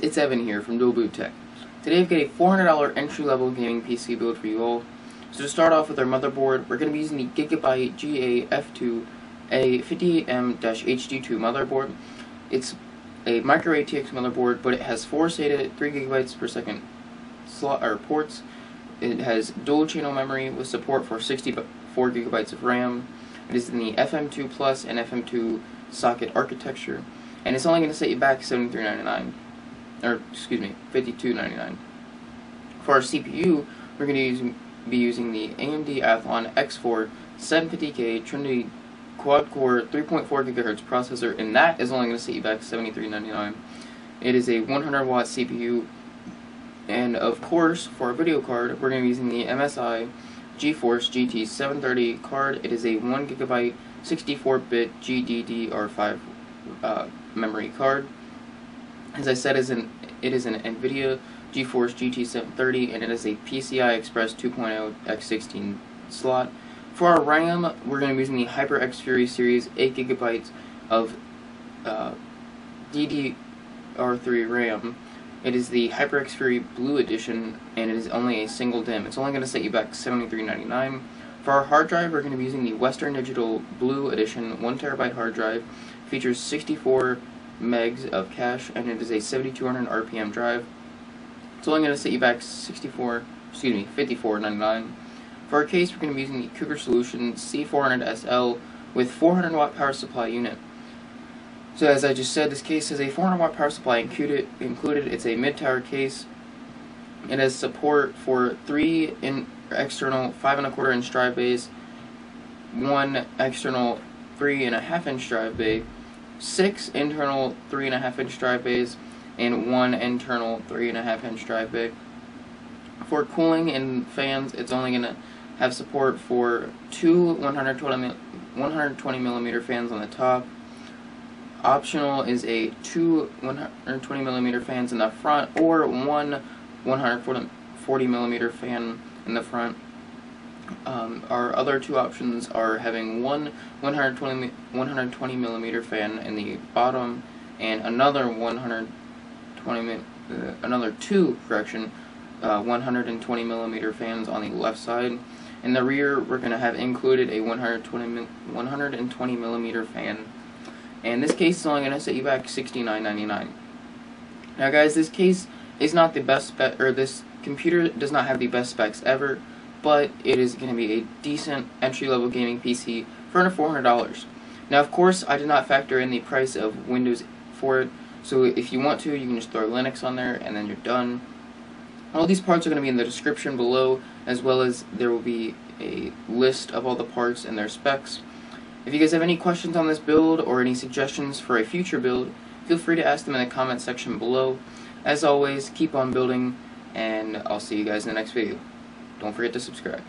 it's Evan here from Dual Boot Tech. Today I've got a $400 entry-level gaming PC build for you all. So to start off with our motherboard, we're going to be using the GIGABYTE GA-F2 A50M-HD2 motherboard. It's a micro ATX motherboard, but it has 4 SATA 3 GB per second slot or ports. It has dual channel memory with support for 64 GB of RAM. It is in the FM2 Plus and FM2 socket architecture, and it's only going to set you back $73.99, or excuse me, $52.99. For our CPU, we're going to be using the AMD Athlon X4 750K Trinity quad-core 3.4 GHz processor, and that is only going to set you back $73.99. It is a 100-watt CPU, and of course, for our video card, we're going to be using the MSI GeForce GT 730 card. It is a 1 GB 64-bit GDDR5 memory card. As I said, it is an NVIDIA GeForce GT 730, and it is a PCI Express 2.0 x16 slot. For our RAM, we're going to be using the HyperX Fury series 8 GB of DDR3 RAM. It is the HyperX Fury Blue Edition, and it is only a single DIMM. It's only going to set you back $73.99. For our hard drive, we're going to be using the Western Digital Blue Edition 1 TB hard drive. It features 64 megs of cache, and it is a 7200 RPM drive. It's only going to set you back $54.99. For our case, we're going to be using the COUGAR Solution C400SL with 400-watt power supply unit. So as I just said, this case has a 400-watt power supply included. It's a mid-tower case. It has support for 3 external 5.25-inch drive bays, 1 external 3.5-inch drive bay, 6 internal 3.5-inch drive bays, and 1 internal 3.5-inch drive bay. For cooling and fans, it's only going to have support for 2 120mm fans on the top. Optional is a 2 120mm fans in the front, or 1 140mm fan in the front. Our other 2 options are having 1 120mm fan in the bottom, and another 120mm fans on the left side. In the rear, we're going to have included a 120mm fan. And this case is only going to set you back $69.99. Now guys, this case is not the best spec, or this computer does not have the best specs ever, but it is going to be a decent entry-level gaming PC for under $400. Now of course, I did not factor in the price of Windows for it, so if you want to, you can just throw Linux on there and then you're done. All these parts are going to be in the description below, as well as there will be a list of all the parts and their specs. If you guys have any questions on this build or any suggestions for a future build, feel free to ask them in the comment section below. As always, keep on building, and I'll see you guys in the next video. Don't forget to subscribe.